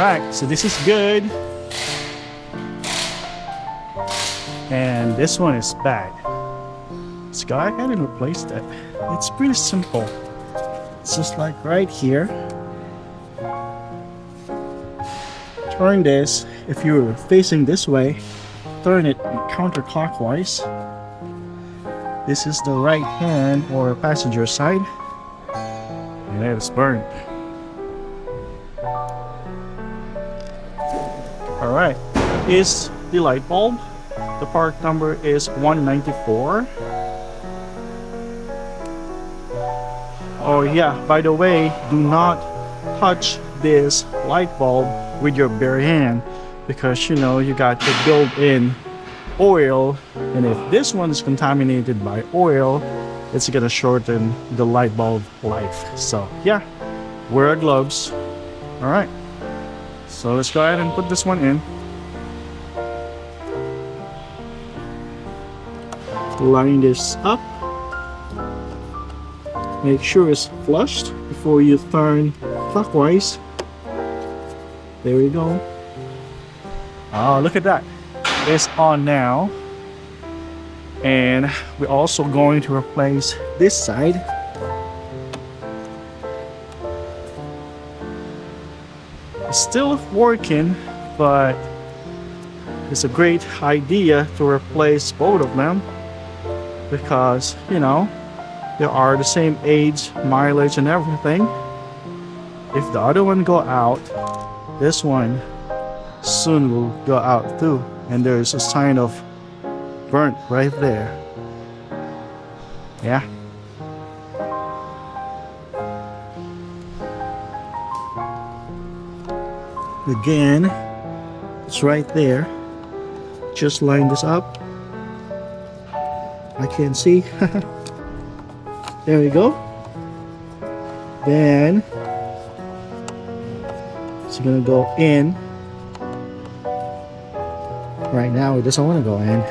Alright, so this is good. And this one is bad. Let's go ahead and replace that. It's pretty simple. It's just like right here. Turn this, if you're facing this way, turn it counterclockwise. This is the right hand or passenger side. And it is burned. Alright, is the light bulb. The part number is 194. Oh yeah, by the way, do not touch this light bulb with your bare hand, because you know you got your built-in oil, and if this one is contaminated by oil, it's gonna shorten the light bulb life. So yeah, wear gloves. All right, so let's go ahead and put this one in. Line this up. Make sure it's flushed before you turn clockwise. There we go. Oh, look at that. It's on now. And we're also going to replace this side. It's still working, but it's a great idea to replace both of them, because, you know, they are the same age, mileage, and everything. If the other one go out, this one soon will go out too, and there's a sign of burnt right there. Yeah. Again, it's right there. Just line this up. I can't see. There we go. Then it's gonna go in. Right now it doesn't want to go in.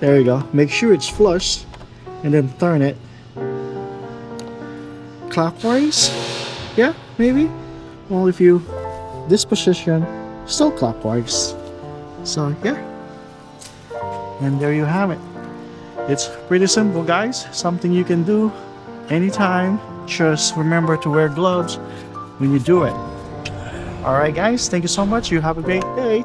There we go. Make sure it's flush and then turn it clockwise. Yeah, maybe. Well, if you this position, still clockwise. So yeah. And there you have it. It's pretty simple, guys. Something you can do anytime. Just remember to wear gloves when you do it. Alright guys, thank you so much. You have a great day.